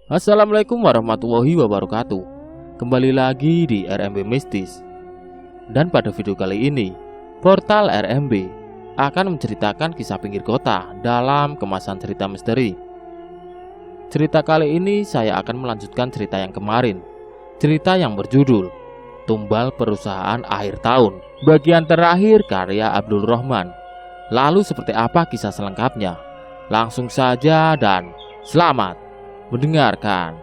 Assalamualaikum warahmatullahi wabarakatuh. Kembali lagi di RMB Mistis. Dan pada video kali ini, portal RMB akan menceritakan kisah pinggir kota dalam kemasan cerita misteri. Cerita kali ini saya akan melanjutkan cerita yang kemarin. Cerita yang berjudul Tumbal Perusahaan Akhir Tahun, bagian terakhir karya Abdul Rahman. Lalu seperti apa kisah selengkapnya? Langsung saja dan selamat mendengarkan.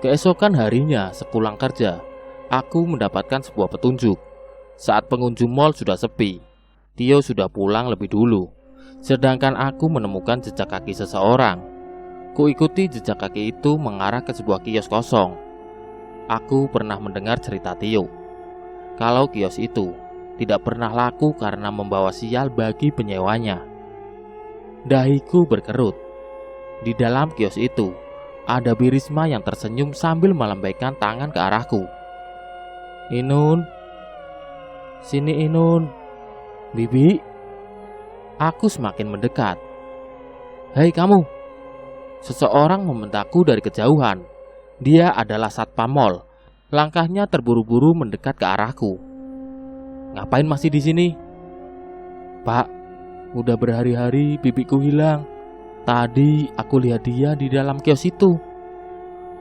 Keesokan harinya sepulang kerja, aku mendapatkan sebuah petunjuk. Saat pengunjung mal sudah sepi, Tio sudah pulang lebih dulu. Sedangkan aku menemukan jejak kaki seseorang. Kuikuti jejak kaki itu mengarah ke sebuah kios kosong. Aku pernah mendengar cerita Tio kalau kios itu tidak pernah laku karena membawa sial bagi penyewanya. Dahiku berkerut. Di dalam kios itu ada Birisma yang tersenyum sambil melambaikan tangan ke arahku. "Inun, sini Inun." "Bibi." Aku semakin mendekat. "Hei kamu!" Seseorang membentakku dari kejauhan. Dia adalah satpam mal. Langkahnya terburu-buru mendekat ke arahku. "Ngapain masih di sini?" "Pak, udah berhari-hari bibiku hilang. Tadi aku lihat dia di dalam kios itu."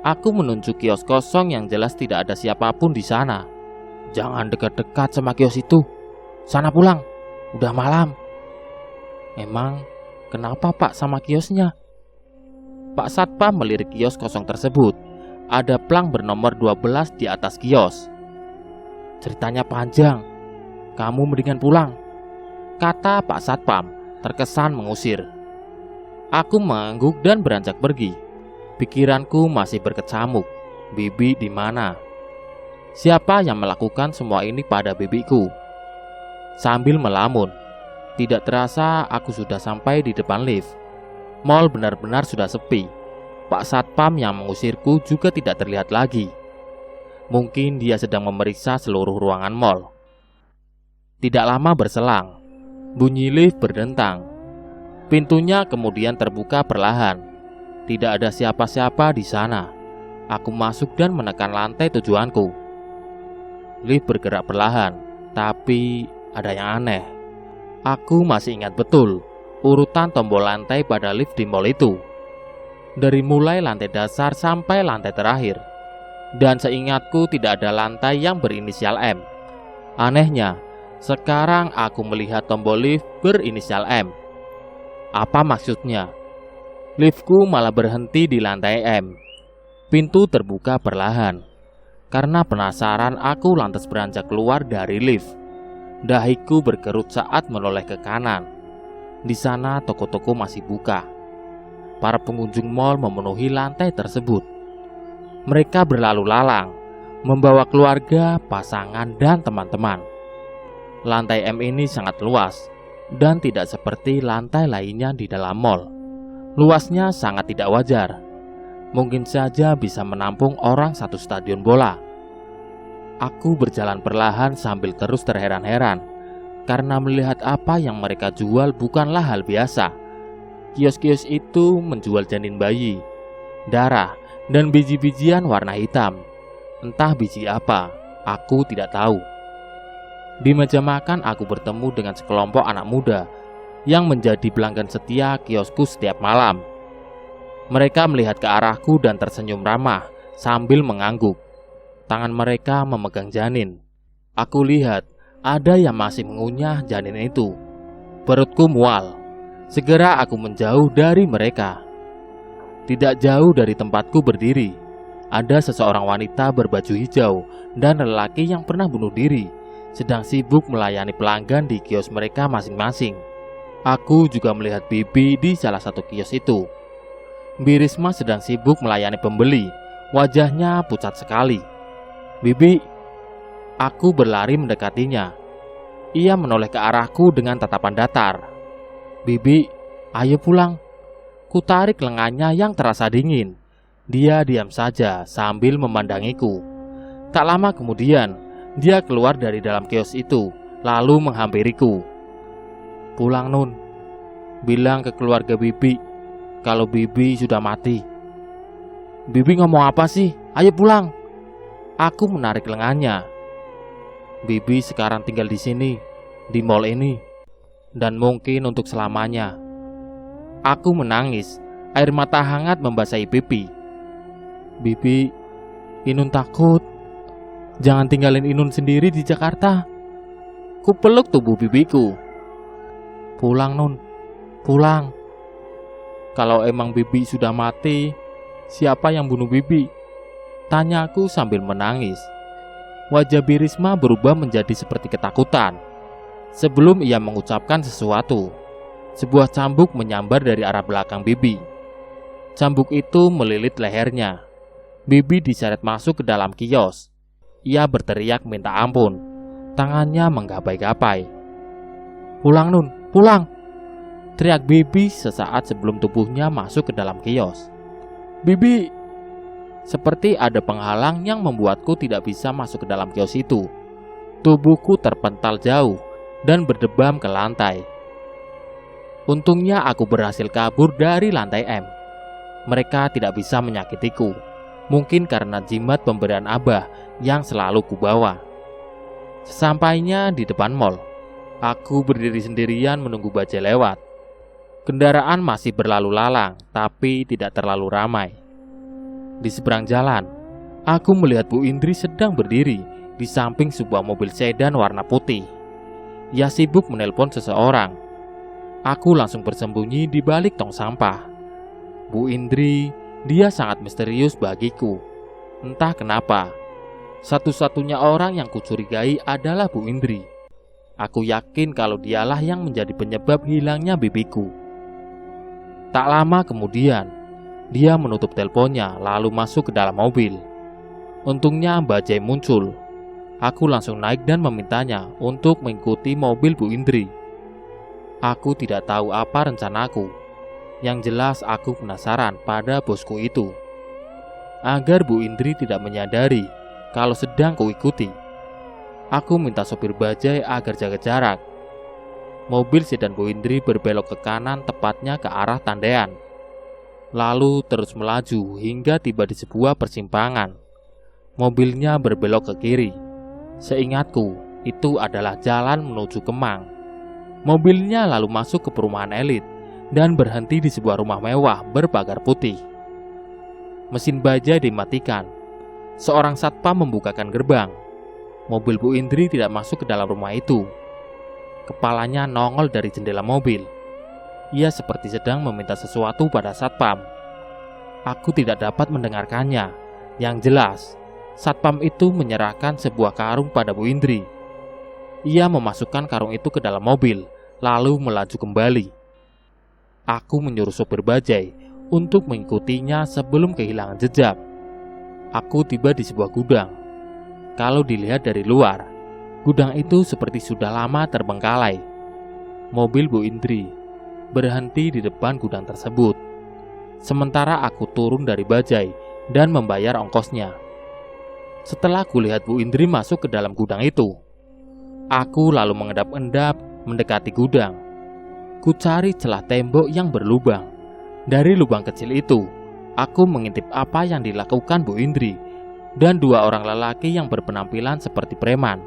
Aku menunjuk kios kosong yang jelas tidak ada siapapun di sana. "Jangan dekat-dekat sama kios itu. Sana pulang, udah malam." "Emang kenapa Pak sama kiosnya?" Pak Satpam melirik kios kosong tersebut. Ada plang bernomor 12 di atas kios. "Ceritanya panjang. Kamu mendingan pulang," kata Pak Satpam terkesan mengusir. Aku mengangguk dan beranjak pergi. Pikiranku masih berkecamuk. Bibi di mana? Siapa yang melakukan semua ini pada bibiku? Sambil melamun, tidak terasa aku sudah sampai di depan lift. Mal benar-benar sudah sepi. Pak Satpam yang mengusirku juga tidak terlihat lagi. Mungkin dia sedang memeriksa seluruh ruangan mal. Tidak lama berselang, bunyi lift berdentang. Pintunya kemudian terbuka perlahan. Tidak ada siapa-siapa di sana. Aku masuk dan menekan lantai tujuanku. Lift bergerak perlahan, tapi ada yang aneh. Aku masih ingat betul urutan tombol lantai pada lift di mall itu. Dari mulai lantai dasar sampai lantai terakhir. Dan seingatku tidak ada lantai yang berinisial M. Anehnya, sekarang aku melihat tombol lift berinisial M. Apa maksudnya? Liftku malah berhenti di lantai M. Pintu terbuka perlahan. Karena penasaran, aku lantas beranjak keluar dari lift. Dahiku berkerut saat menoleh ke kanan. Di sana toko-toko masih buka. Para pengunjung mal memenuhi lantai tersebut. Mereka berlalu lalang, membawa keluarga, pasangan, dan teman-teman. Lantai M ini sangat luas dan tidak seperti lantai lainnya di dalam mall. Luasnya sangat tidak wajar. Mungkin saja bisa menampung orang satu stadion bola. Aku berjalan perlahan sambil terus terheran-heran karena melihat apa yang mereka jual bukanlah hal biasa. Kios-kios itu menjual janin bayi, darah, dan biji-bijian warna hitam. Entah biji apa, aku tidak tahu. Di meja makan aku bertemu dengan sekelompok anak muda yang menjadi pelanggan setia kiosku setiap malam. Mereka melihat ke arahku dan tersenyum ramah sambil mengangguk. Tangan mereka memegang janin. Aku lihat ada yang masih mengunyah janin itu. Perutku mual. Segera aku menjauh dari mereka. Tidak jauh dari tempatku berdiri, ada seseorang wanita berbaju hijau dan lelaki yang pernah bunuh diri sedang sibuk melayani pelanggan di kios mereka masing-masing. Aku juga melihat Bibi di salah satu kios itu. Birisma sedang sibuk melayani pembeli. Wajahnya pucat sekali. "Bibi." Aku berlari mendekatinya. Ia menoleh ke arahku dengan tatapan datar. "Bibi, ayo pulang." Kutarik lengannya yang terasa dingin. Dia diam saja sambil memandangiku. Tak lama kemudian, dia keluar dari dalam kios itu, lalu menghampiriku. "Pulang, Nun. Bilang ke keluarga Bibi kalau Bibi sudah mati." "Bibi ngomong apa sih? Ayo pulang." Aku menarik lengannya. "Bibi sekarang tinggal di sini, di mall ini, dan mungkin untuk selamanya." Aku menangis, air mata hangat membasahi pipi. "Bibi, Inun takut. Jangan tinggalin Inun sendiri di Jakarta." Ku peluk tubuh bibiku. "Pulang, Nun, pulang. Kalau emang Bibi sudah mati, siapa yang bunuh Bibi?" Tanyaku sambil menangis. Wajah Birisma berubah menjadi seperti ketakutan. Sebelum ia mengucapkan sesuatu, sebuah cambuk menyambar dari arah belakang Bibi. Cambuk itu melilit lehernya. Bibi diseret masuk ke dalam kios. Ia berteriak minta ampun. Tangannya menggapai-gapai. "Pulang, Nun, pulang!" teriak Bibi sesaat sebelum tubuhnya masuk ke dalam kios. "Bibi!" Seperti ada penghalang yang membuatku tidak bisa masuk ke dalam kios itu. Tubuhku terpental jauh dan berdebam ke lantai. Untungnya aku berhasil kabur dari lantai M. Mereka tidak bisa menyakitiku. Mungkin karena jimat pemberian Abah yang selalu kubawa. Sesampainya di depan mall, aku berdiri sendirian menunggu bajai lewat. Kendaraan masih berlalu lalang, tapi tidak terlalu ramai. Di seberang jalan, aku melihat Bu Indri sedang berdiri di samping sebuah mobil sedan warna putih. Ia sibuk menelpon seseorang. Aku langsung bersembunyi di balik tong sampah. Bu Indri, dia sangat misterius bagiku. Entah kenapa, satu-satunya orang yang kucurigai adalah Bu Indri. Aku yakin kalau dialah yang menjadi penyebab hilangnya bibiku. Tak lama kemudian, dia menutup teleponnya lalu masuk ke dalam mobil. Untungnya bajai muncul. Aku langsung naik dan memintanya untuk mengikuti mobil Bu Indri. Aku tidak tahu apa rencanaku. Yang jelas aku penasaran pada bosku itu. Agar Bu Indri tidak menyadari kalau sedang kuikuti, aku minta sopir bajai agar jaga jarak. Mobil sedan Bu Indri berbelok ke kanan tepatnya ke arah Tandean. Lalu terus melaju hingga tiba di sebuah persimpangan. Mobilnya berbelok ke kiri. Seingatku, itu adalah jalan menuju Kemang. Mobilnya lalu masuk ke perumahan elit dan berhenti di sebuah rumah mewah berpagar putih. Mesin bajai dimatikan. Seorang satpam membukakan gerbang. Mobil Bu Indri tidak masuk ke dalam rumah itu. Kepalanya nongol dari jendela mobil. Ia seperti sedang meminta sesuatu pada satpam. Aku tidak dapat mendengarkannya. Yang jelas, satpam itu menyerahkan sebuah karung pada Bu Indri. Ia memasukkan karung itu ke dalam mobil, lalu melaju kembali. Aku menyuruh sopir bajai untuk mengikutinya sebelum kehilangan jejak. Aku tiba di sebuah gudang. Kalau dilihat dari luar, gudang itu seperti sudah lama terbengkalai. Mobil Bu Indri berhenti di depan gudang tersebut. Sementara aku turun dari bajai dan membayar ongkosnya. Setelah kulihat Bu Indri masuk ke dalam gudang itu, aku lalu mengendap-endap mendekati gudang. Ku cari celah tembok yang berlubang. Dari lubang kecil itu, aku mengintip apa yang dilakukan Bu Indri dan dua orang lelaki yang berpenampilan seperti preman.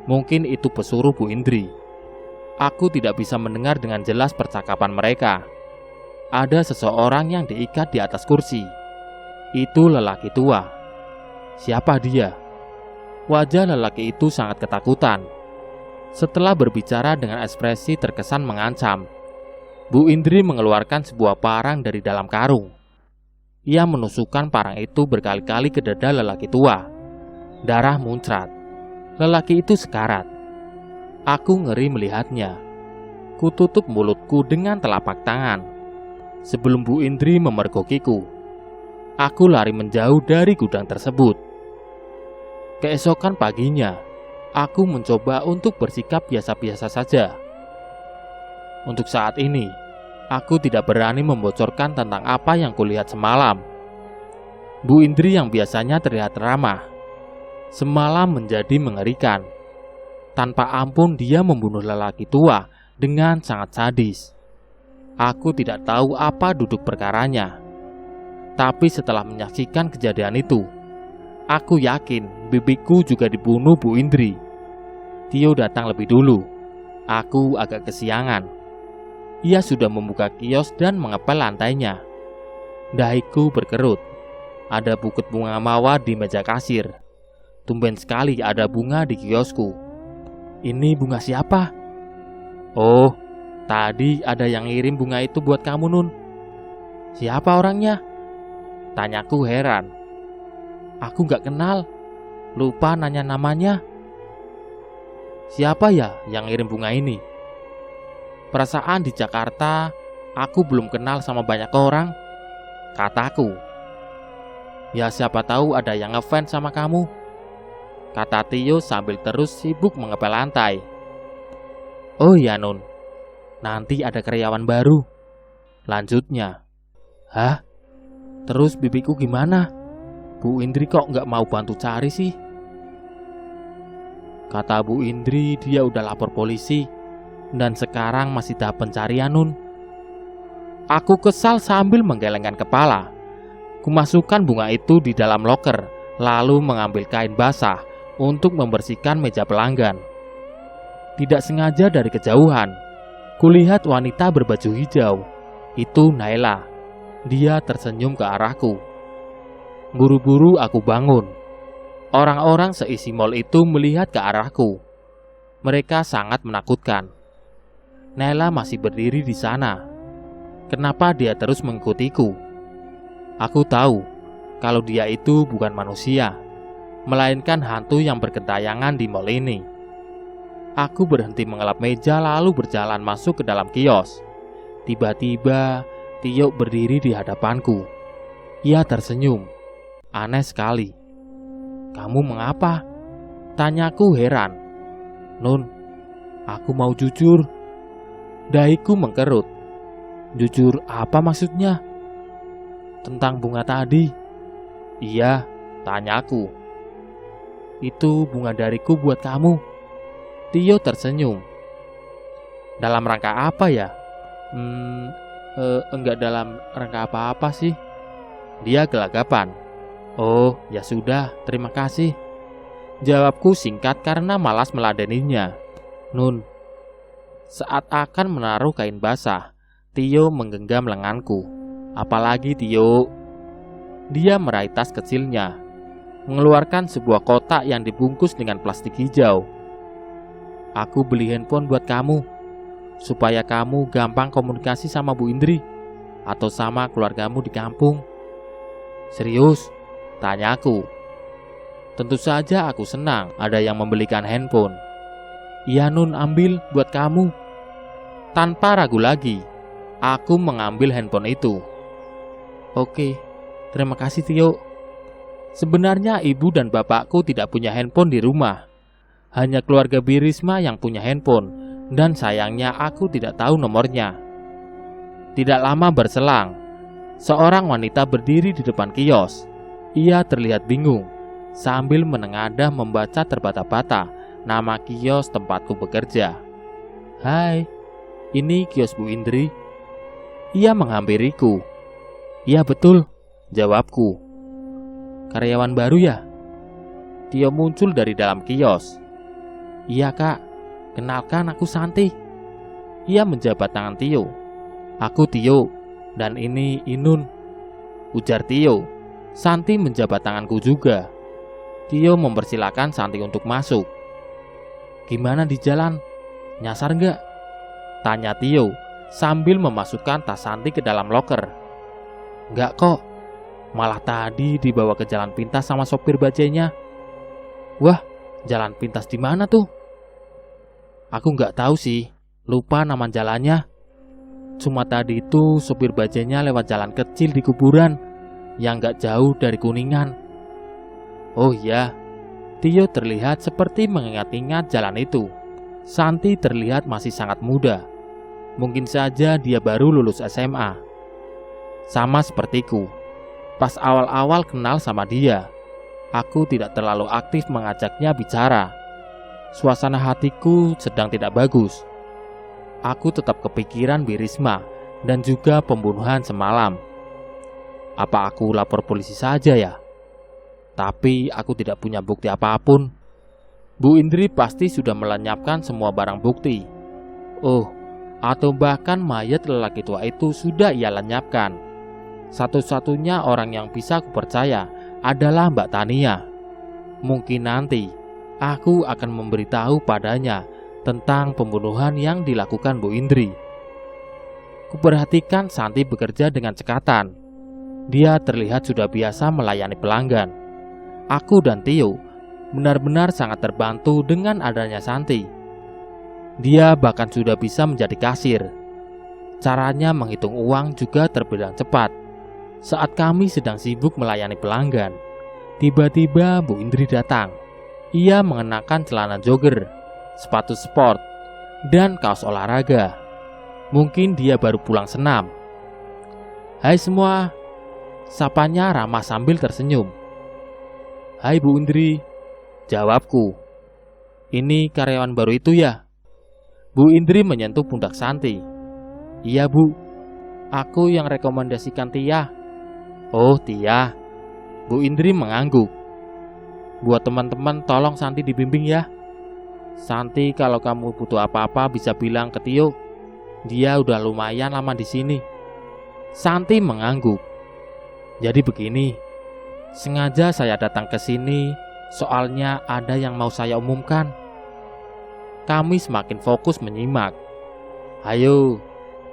Mungkin itu pesuruh Bu Indri. Aku tidak bisa mendengar dengan jelas percakapan mereka. Ada seseorang yang diikat di atas kursi. Itu lelaki tua. Siapa dia? Wajah lelaki itu sangat ketakutan. Setelah berbicara dengan ekspresi terkesan mengancam, Bu Indri mengeluarkan sebuah parang dari dalam karung. Ia menusukkan parang itu berkali-kali ke dada lelaki tua. Darah muncrat. Lelaki itu sekarat. Aku ngeri melihatnya. Kututup mulutku dengan telapak tangan. Sebelum Bu Indri memergokiku, aku lari menjauh dari gudang tersebut. Keesokan paginya, aku mencoba untuk bersikap biasa-biasa saja. Untuk saat ini, aku tidak berani membocorkan tentang apa yang kulihat semalam. Bu Indri yang biasanya terlihat ramah, semalam menjadi mengerikan. Tanpa ampun dia membunuh lelaki tua dengan sangat sadis. Aku tidak tahu apa duduk perkaranya. Tapi setelah menyaksikan kejadian itu, aku yakin bibiku juga dibunuh Bu Indri. Tio datang lebih dulu. Aku agak kesiangan. Ia sudah membuka kios dan mengepel lantainya. Dahiku berkerut. Ada buket bunga mawar di meja kasir. Tumben sekali ada bunga di kiosku. Ini bunga siapa? Oh, tadi ada yang ngirim bunga itu buat kamu, Nun. Siapa orangnya? Tanyaku heran. Aku gak kenal. Lupa nanya namanya. Siapa ya yang ngirim bunga ini? Perasaan di Jakarta aku belum kenal sama banyak orang, kataku. Ya siapa tahu ada yang ngefans sama kamu, kata Tio sambil terus sibuk mengepel lantai. Oh ya Nun, nanti ada karyawan baru, lanjutnya. Hah? Terus bibiku gimana? Bu Indri kok nggak mau bantu cari sih? Kata Bu Indri dia udah lapor polisi dan sekarang masih tahap pencarian, Nun. Aku kesal sambil menggelengkan kepala. Kumasukkan bunga itu di dalam loker, lalu mengambil kain basah untuk membersihkan meja pelanggan. Tidak sengaja dari kejauhan, kulihat wanita berbaju hijau. Itu Naila. Dia tersenyum ke arahku. Buru-buru aku bangun. Orang-orang seisi mal itu melihat ke arahku. Mereka sangat menakutkan. Naila masih berdiri di sana. Kenapa dia terus mengikutiku? Aku tahu kalau dia itu bukan manusia, melainkan hantu yang bergentayangan di mal ini. Aku berhenti mengelap meja lalu berjalan masuk ke dalam kios. Tiba-tiba Tio berdiri di hadapanku. Ia tersenyum. Aneh sekali. Kamu mengapa? Tanyaku heran. Nun, aku mau jujur. Dahiku mengkerut. Jujur apa maksudnya? Tentang bunga tadi. Iya, tanyaku. Itu bunga dariku buat kamu. Tio tersenyum. Dalam rangka apa ya? Enggak dalam rangka apa-apa sih. Dia gelagapan. Oh, ya sudah, terima kasih. Jawabku singkat karena malas meladeninya. Nun. Saat akan menaruh kain basah, Tio menggenggam lenganku. Apalagi Tio? Dia meraih tas kecilnya, mengeluarkan sebuah kotak yang dibungkus dengan plastik hijau. Aku beli handphone buat kamu, supaya kamu gampang komunikasi sama Bu Indri atau sama keluargamu di kampung. Serius? Tanyaku. Tentu saja aku senang ada yang membelikan handphone. Iya Nun, ambil buat kamu. Tanpa ragu lagi, aku mengambil handphone itu. Oke, terima kasih Tio. Sebenarnya ibu dan bapakku tidak punya handphone di rumah. Hanya keluarga Birisma yang punya handphone, dan sayangnya aku tidak tahu nomornya. Tidak lama berselang, seorang wanita berdiri di depan kios. Ia terlihat bingung, sambil menengadah membaca terbata-bata nama kios tempatku bekerja. Hai, ini kios Bu Indri. Ia menghampiriku. Iya betul, jawabku. Karyawan baru ya? Tio muncul dari dalam kios. Iya kak, kenalkan aku Santi. Ia menjabat tangan Tio. Aku Tio, dan ini Inun, ujar Tio. Santi menjabat tanganku juga. Tio mempersilahkan Santi untuk masuk. Gimana di jalan? Nyasar nggak? Tanya Tio sambil memasukkan tas Santi ke dalam loker. Nggak kok, malah tadi dibawa ke jalan pintas sama sopir bajainya. Wah, jalan pintas di mana tuh? Aku nggak tahu sih, lupa nama jalannya. Cuma tadi itu sopir bajainya lewat jalan kecil di kuburan yang nggak jauh dari Kuningan. Oh iya, Tio terlihat seperti mengingat-ingat jalan itu. Santi terlihat masih sangat muda. Mungkin saja dia baru lulus SMA. Sama sepertiku. Pas awal-awal kenal sama dia, aku tidak terlalu aktif mengajaknya bicara. Suasana hatiku sedang tidak bagus. Aku tetap kepikiran Bu Risma dan juga pembunuhan semalam. Apa aku lapor polisi saja ya? Tapi aku tidak punya bukti apapun. Bu Indri pasti sudah melenyapkan semua barang bukti. Oh, atau bahkan mayat lelaki tua itu sudah ia lenyapkan. Satu-satunya orang yang bisa kupercaya adalah Mbak Tania. Mungkin nanti aku akan memberitahu padanya tentang pembunuhan yang dilakukan Bu Indri. Kuperhatikan Santi bekerja dengan cekatan. Dia terlihat sudah biasa melayani pelanggan. Aku dan Tio benar-benar sangat terbantu dengan adanya Santi. Dia bahkan sudah bisa menjadi kasir. Caranya menghitung uang juga terbilang cepat. Saat kami sedang sibuk melayani pelanggan, tiba-tiba Bu Indri datang. Ia mengenakan celana jogger, sepatu sport, dan kaos olahraga. Mungkin dia baru pulang senam. "Hai semua," sapanya ramah sambil tersenyum. "Hai Bu Indri," jawabku. "Ini karyawan baru itu ya?" Bu Indri menyentuh pundak Santi. "Iya Bu, aku yang rekomendasikan Tia." "Oh Tia." Bu Indri mengangguk. "Buat teman-teman tolong Santi dibimbing ya. Santi kalau kamu butuh apa-apa bisa bilang ke Tio. Dia udah lumayan lama di sini." Santi mengangguk. "Jadi begini, sengaja saya datang ke sini soalnya ada yang mau saya umumkan." Kami semakin fokus menyimak. "Ayo,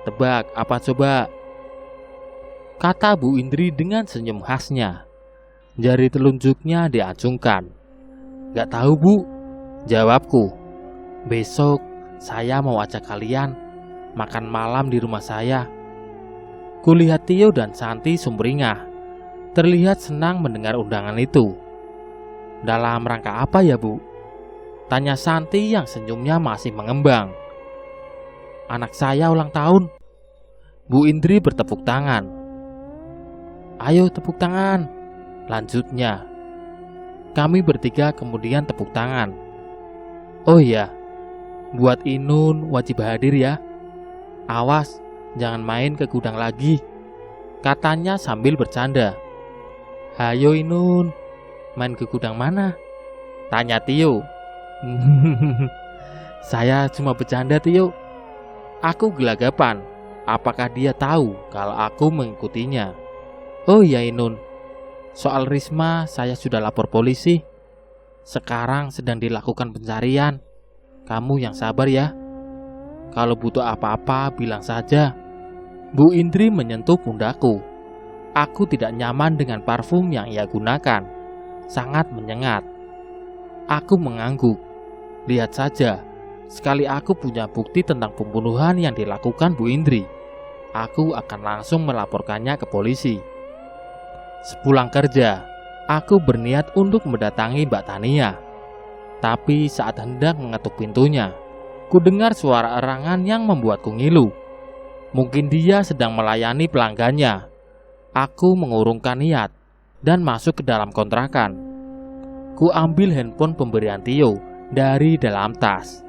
tebak apa coba?" kata Bu Indri dengan senyum khasnya. Jari telunjuknya diacungkan. "Gak tahu Bu," jawabku. "Besok saya mau ajak kalian makan malam di rumah saya." Kulihat Tio dan Santi sumringah. Terlihat senang mendengar undangan itu. "Dalam rangka apa ya Bu?" tanya Santi yang senyumnya masih mengembang. "Anak saya ulang tahun." Bu Indri bertepuk tangan. "Ayo tepuk tangan," lanjutnya. Kami bertiga kemudian tepuk tangan. "Oh iya, buat Inun wajib hadir ya. Awas, jangan main ke gudang lagi," katanya sambil bercanda. "Hayo Inun, main ke gudang mana?" tanya Tio. "Saya cuma bercanda Tio." Aku gelagapan. Apakah dia tahu kalau aku mengikutinya? "Oh iya Inun, soal Risma saya sudah lapor polisi. Sekarang sedang dilakukan pencarian. Kamu yang sabar ya. Kalau butuh apa-apa bilang saja." Bu Indri menyentuh pundakku. Aku tidak nyaman dengan parfum yang ia gunakan. Sangat menyengat. Aku mengangguk. Lihat saja, sekali aku punya bukti tentang pembunuhan yang dilakukan Bu Indri, aku akan langsung melaporkannya ke polisi. Sepulang kerja, aku berniat untuk mendatangi Mbak Tania. Tapi saat hendak mengetuk pintunya, ku dengar suara erangan yang membuatku ngilu. Mungkin dia sedang melayani pelanggannya. Aku mengurungkan niat dan masuk ke dalam kontrakan. Ku ambil handphone pemberian Tio dari dalam tas.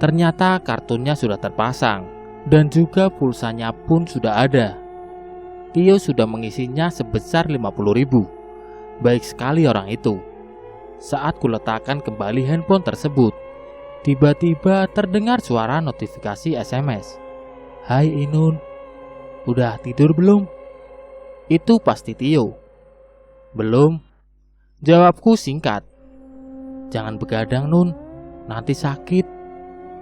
Ternyata kartunya sudah terpasang dan juga pulsanya pun sudah ada. Tio sudah mengisinya sebesar 50.000. Baik sekali orang itu. Saat kuletakkan kembali handphone tersebut, tiba-tiba terdengar suara notifikasi SMS. "Hai Inun, udah tidur belum?" Itu pasti Tio. "Belum," jawabku singkat. "Jangan begadang Nun, nanti sakit."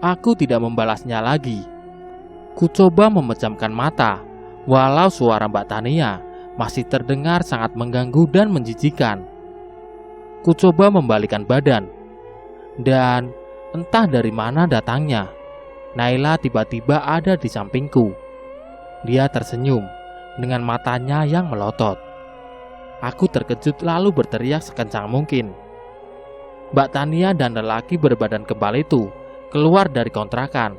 Aku tidak membalasnya lagi. Ku coba memejamkan mata, walau suara Mbak Tania masih terdengar sangat mengganggu dan menjijikan. Ku coba membalikan badan, dan entah dari mana datangnya, Naila tiba-tiba ada di sampingku. Dia tersenyum dengan matanya yang melotot. Aku terkejut lalu berteriak sekencang mungkin. Mbak Tania dan lelaki berbadan kebal itu keluar dari kontrakan.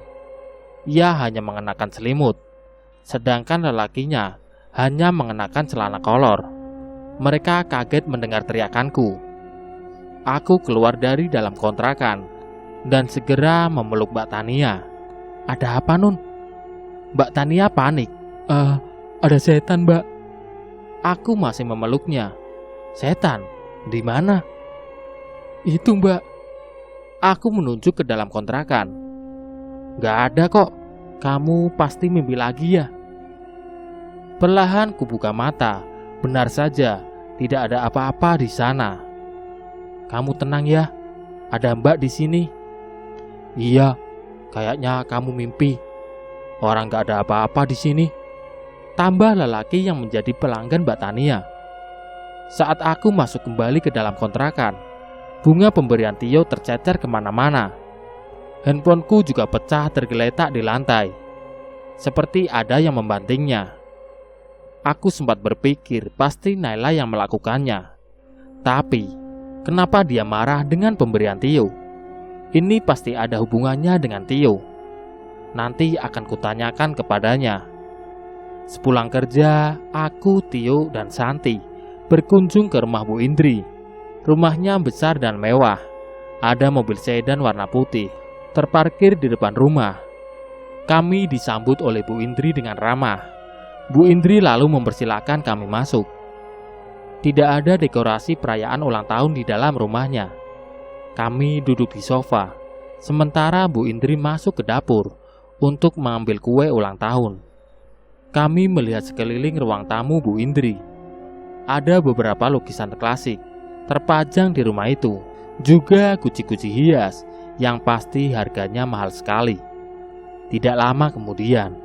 Ia hanya mengenakan selimut, sedangkan lelakinya hanya mengenakan celana kolor. Mereka kaget mendengar teriakanku. Aku keluar dari dalam kontrakan. dan segera memeluk Mbak Tania. "Ada apa, Nun?" Mbak Tania panik. Ada setan, Mbak." Aku masih memeluknya. "Setan? Di mana?" "Itu, Mbak." Aku menunjuk ke dalam kontrakan. "Gak ada kok. Kamu pasti mimpi lagi ya." Perlahan kubuka mata. Benar saja, tidak ada apa-apa di sana. "Kamu tenang ya. Ada Mbak di sini." "Iya, kayaknya kamu mimpi. Orang gak ada apa-apa di sini," tambah lelaki yang menjadi pelanggan Mbak Tania. Saat aku masuk kembali ke dalam kontrakan, bunga pemberian Tio tercecer kemana-mana. Handphoneku juga pecah tergeletak di lantai, seperti ada yang membantingnya. Aku sempat berpikir pasti Naila yang melakukannya. Tapi, kenapa dia marah dengan pemberian Tio? Ini pasti ada hubungannya dengan Tio. Nanti akan kutanyakan kepadanya. Sepulang kerja, aku, Tio, dan Santi berkunjung ke rumah Bu Indri. Rumahnya besar dan mewah. Ada mobil sedan warna putih terparkir di depan rumah. Kami disambut oleh Bu Indri dengan ramah. Bu Indri lalu mempersilahkan kami masuk. Tidak ada dekorasi perayaan ulang tahun di dalam rumahnya. Kami duduk di sofa, sementara Bu Indri masuk ke dapur untuk mengambil kue ulang tahun. Kami melihat sekeliling ruang tamu Bu Indri. Ada beberapa lukisan klasik terpajang di rumah itu, juga guci-guci hias yang pasti harganya mahal sekali. Tidak lama kemudian,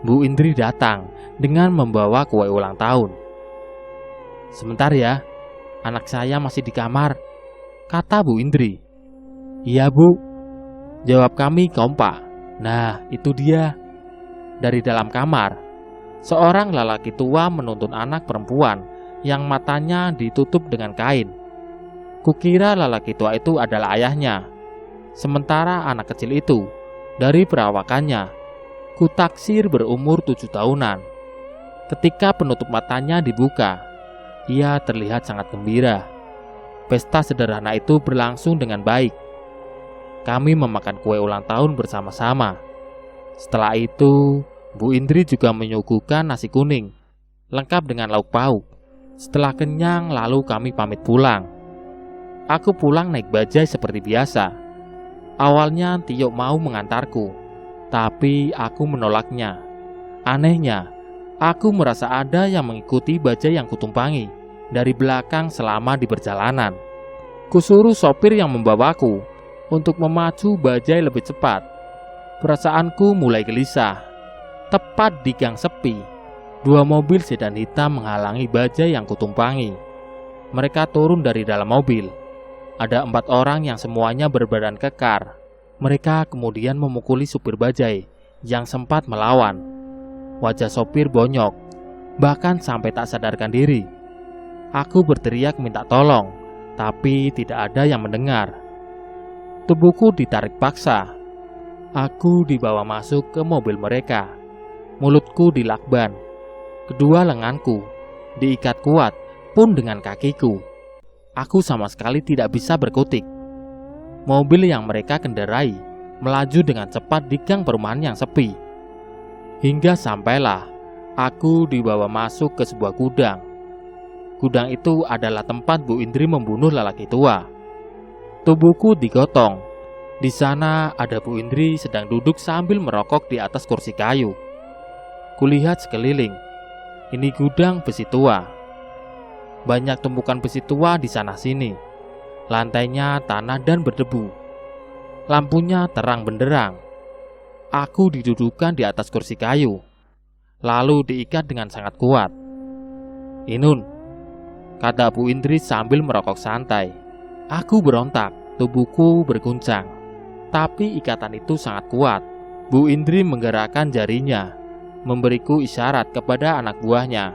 Bu Indri datang dengan membawa kue ulang tahun. "Sebentar ya, anak saya masih di kamar," kata Bu Indri. "Iya, Bu," jawab kami kompak. Nah, itu dia. Dari dalam kamar, seorang lelaki tua menuntun anak perempuan yang matanya ditutup dengan kain. Kukira lelaki tua itu adalah ayahnya. Sementara anak kecil itu, dari perawakannya, kutaksir berumur 7 tahunan. Ketika penutup matanya dibuka, ia terlihat sangat gembira. Pesta sederhana itu berlangsung dengan baik. Kami memakan kue ulang tahun bersama-sama. Setelah itu, Bu Indri juga menyuguhkan nasi kuning, lengkap dengan lauk pauk. Setelah kenyang, lalu kami pamit pulang. Aku pulang naik bajai seperti biasa. Awalnya Tio mau mengantarku, tapi aku menolaknya. Anehnya, aku merasa ada yang mengikuti bajai yang kutumpangi dari belakang selama di perjalanan. Kusuruh sopir yang membawaku untuk memacu bajai lebih cepat. Perasaanku mulai gelisah. Tepat di gang sepi, 2 mobil sedan hitam menghalangi bajai yang kutumpangi. Mereka turun dari dalam mobil. Ada 4 orang yang semuanya berbadan kekar. Mereka kemudian memukuli supir bajai yang sempat melawan. Wajah sopir bonyok, bahkan sampai tak sadarkan diri. Aku berteriak minta tolong, tapi tidak ada yang mendengar. Tubuhku ditarik paksa. Aku dibawa masuk ke mobil mereka. Mulutku dilakban. Kedua lenganku diikat kuat pun dengan kakiku. Aku sama sekali tidak bisa berkutik. Mobil yang mereka kendarai melaju dengan cepat di gang perumahan yang sepi. Hingga sampailah aku dibawa masuk ke sebuah gudang. Gudang itu adalah tempat Bu Indri membunuh lelaki tua. Tubuhku digotong. Di sana ada Bu Indri sedang duduk sambil merokok di atas kursi kayu. Kulihat sekeliling. Ini gudang besi tua. Banyak tumpukan besi tua di sana sini. Lantainya tanah dan berdebu. Lampunya terang benderang. Aku didudukan di atas kursi kayu, lalu diikat dengan sangat kuat. "Inun," kata Bu Indri sambil merokok santai. Aku berontak, tubuhku berguncang. Tapi ikatan itu sangat kuat. Bu Indri menggerakkan jarinya, memberiku isyarat kepada anak buahnya.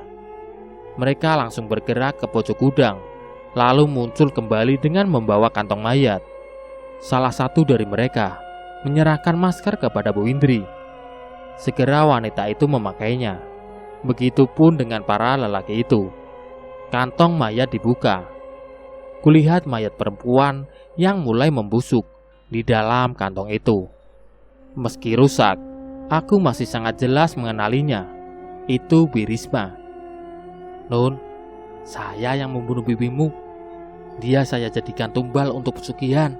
Mereka langsung bergerak ke pojok gudang, lalu muncul kembali dengan membawa kantong mayat. Salah satu dari mereka menyerahkan masker kepada Bu Indri. Segera wanita itu memakainya. Begitupun dengan para lelaki itu. Kantong mayat dibuka. Kulihat mayat perempuan yang mulai membusuk di dalam kantong itu. Meski rusak, aku masih sangat jelas mengenalinya. Itu Bu Risma. "Nun, saya yang membunuh bibimu. Dia saya jadikan tumbal untuk pesugihan.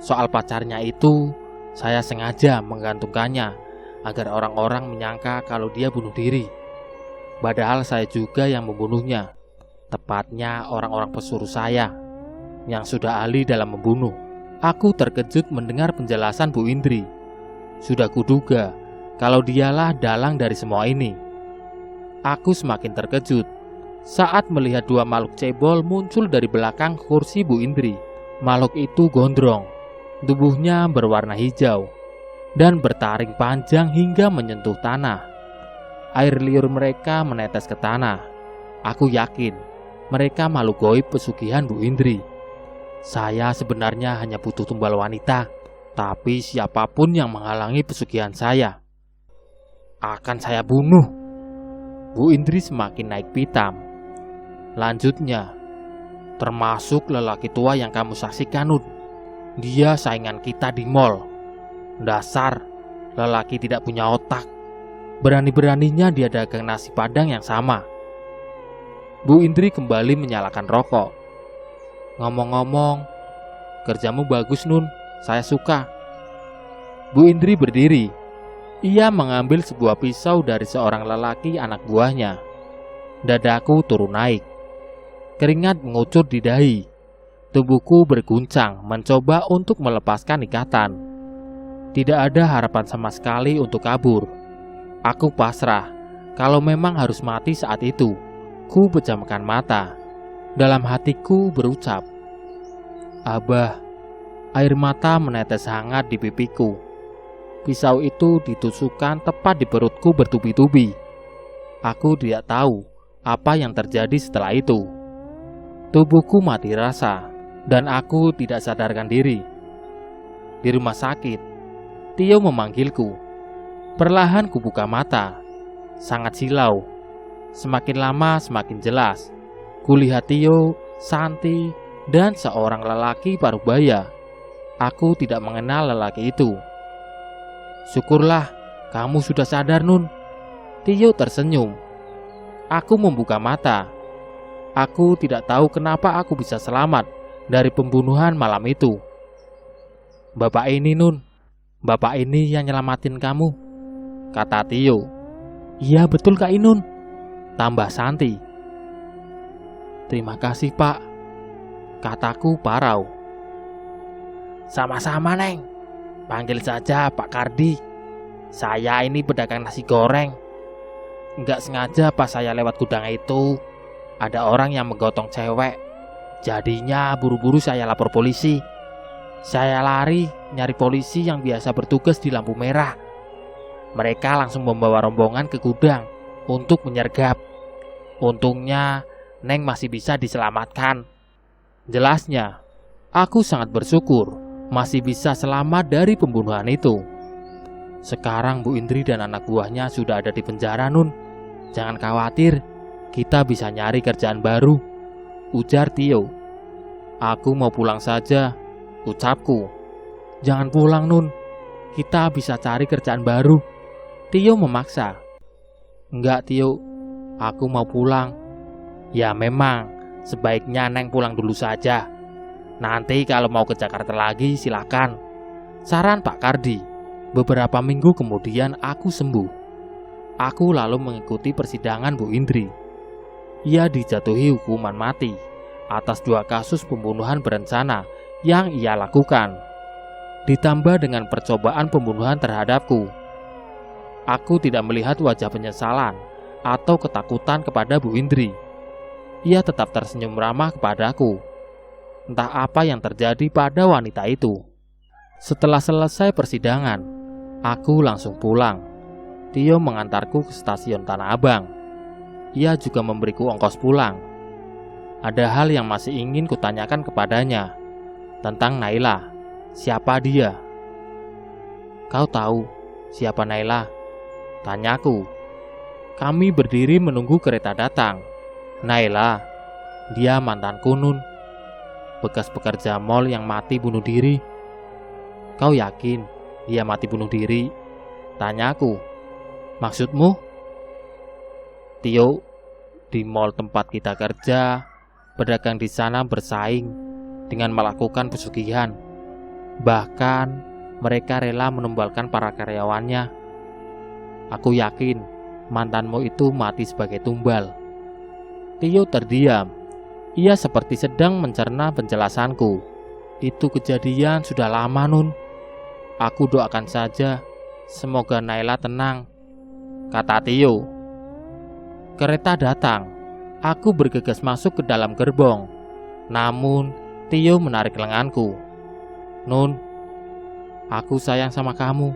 Soal pacarnya itu, saya sengaja menggantungkannya agar orang-orang menyangka kalau dia bunuh diri. Padahal saya juga yang membunuhnya. Tepatnya orang-orang pesuruh saya yang sudah ahli dalam membunuh." Aku terkejut mendengar penjelasan Bu Indri. Sudah kuduga kalau dialah dalang dari semua ini. Aku semakin terkejut saat melihat dua makhluk cebol muncul dari belakang kursi Bu Indri. Makhluk itu gondrong, tubuhnya berwarna hijau dan bertaring panjang hingga menyentuh tanah. Air liur mereka menetes ke tanah. Aku yakin mereka makhluk goib pesugihan Bu Indri. Saya sebenarnya hanya butuh tumbal wanita, tapi siapapun yang menghalangi pesugihan saya akan saya bunuh. Bu Indri semakin naik pitam. Lanjutnya, "Termasuk lelaki tua yang kamu saksikan, Nun. Dia saingan kita di mall. Dasar lelaki tidak punya otak. Berani-beraninya dia dagang nasi padang yang sama." Bu Indri kembali menyalakan rokok. "Ngomong-ngomong, kerjamu bagus, Nun. Saya suka." Bu Indri berdiri. Ia mengambil sebuah pisau dari seorang lelaki anak buahnya. Dadaku turun naik. Keringat mengucur di dahi. Tubuhku berguncang mencoba untuk melepaskan ikatan. Tidak ada harapan sama sekali untuk kabur. Aku pasrah. Kalau memang harus mati saat itu, ku pejamkan mata. Dalam hatiku berucap, "Abah." Air mata menetes hangat di pipiku. Pisau itu ditusukkan tepat di perutku bertubi-tubi. Aku tidak tahu apa yang terjadi setelah itu. Tubuhku mati rasa dan aku tidak sadarkan diri. Di rumah sakit, Tio memanggilku. Perlahan kubuka mata. Sangat silau. Semakin lama semakin jelas. Kulihat Tio, Santi, dan seorang lelaki parubaya. Aku tidak mengenal lelaki itu. "Syukurlah kamu sudah sadar, Nun." Tio tersenyum. Aku membuka mata. Aku tidak tahu kenapa aku bisa selamat dari pembunuhan malam itu. "Bapak ini, Nun. Bapak ini yang nyelamatin kamu," kata Tio. "Iya betul Kak Inun," tambah Santi. "Terima kasih Pak," kataku parau. "Sama-sama Neng. Panggil saja Pak Kardi. Saya ini pedagang nasi goreng. Enggak sengaja pas saya lewat gudang itu, ada orang yang menggotong cewek. Jadinya buru-buru saya lapor polisi. Saya lari nyari polisi yang biasa bertugas di lampu merah. Mereka langsung membawa rombongan ke gudang untuk menyergap. Untungnya Neng masih bisa diselamatkan." Jelasnya, aku sangat bersyukur masih bisa selamat dari pembunuhan itu. "Sekarang Bu Indri dan anak buahnya sudah ada di penjara, Nun. Jangan khawatir, kita bisa nyari kerjaan baru," ujar Tio. "Aku mau pulang saja," ucapku. "Jangan pulang, Nun. Kita bisa cari kerjaan baru," Tio memaksa. "Enggak, Tio. Aku mau pulang." "Ya memang, sebaiknya Neng pulang dulu saja. Nanti kalau mau ke Jakarta lagi silakan," saran Pak Kardi. Beberapa minggu kemudian aku sembuh. Aku lalu mengikuti persidangan Bu Indri. Ia dijatuhi hukuman mati atas 2 kasus pembunuhan berencana yang ia lakukan, ditambah dengan percobaan pembunuhan terhadapku. Aku tidak melihat wajah penyesalan atau ketakutan kepada Bu Indri. Ia tetap tersenyum ramah kepadaku. Entah apa yang terjadi pada wanita itu. Setelah selesai persidangan, aku langsung pulang. Tio mengantarku ke stasiun Tanah Abang. Ia juga memberiku ongkos pulang. Ada hal yang masih ingin kutanyakan kepadanya tentang Naila. Siapa dia? "Kau tahu siapa Naila?" tanyaku. Kami berdiri menunggu kereta datang. "Naila, dia mantanku, Nun. Bekas pekerja mall yang mati bunuh diri. Kau yakin dia mati bunuh diri? Tanyaku. Maksudmu? Tio, di mall tempat kita kerja, pedagang di sana bersaing dengan melakukan pesugihan. Bahkan mereka rela menumbalkan para karyawannya. Aku yakin mantanmu itu mati sebagai tumbal. Tio terdiam. Ia seperti sedang mencerna penjelasanku. Itu kejadian sudah lama, Nun. Aku doakan saja semoga Naila tenang, kata Tio. Kereta datang. Aku bergegas masuk ke dalam gerbong. Namun Tio menarik lenganku. Nun, aku sayang sama kamu.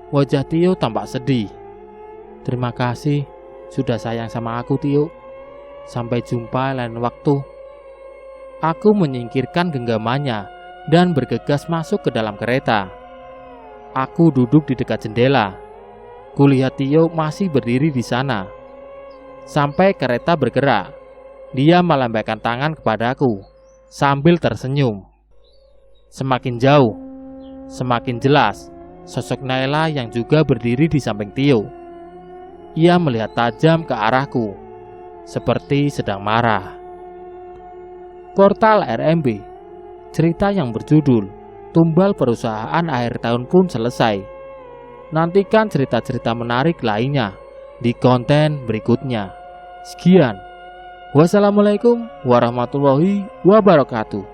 Wajah Tio tampak sedih. Terima kasih sudah sayang sama aku, Tio. Sampai jumpa lain waktu. Aku menyingkirkan genggamannya dan bergegas masuk ke dalam kereta. Aku duduk di dekat jendela. Kulihat Tio masih berdiri di sana. Sampai kereta bergerak, dia melambaikan tangan kepadaku sambil tersenyum. Semakin jauh, semakin jelas sosok Naila yang juga berdiri di samping Tio. Ia melihat tajam ke arahku, seperti sedang marah. Portal RMB, cerita yang berjudul Tumbal Perusahaan akhir tahun pun selesai. Nantikan cerita-cerita menarik lainnya di konten berikutnya. Sekian. Wassalamualaikum warahmatullahi wabarakatuh.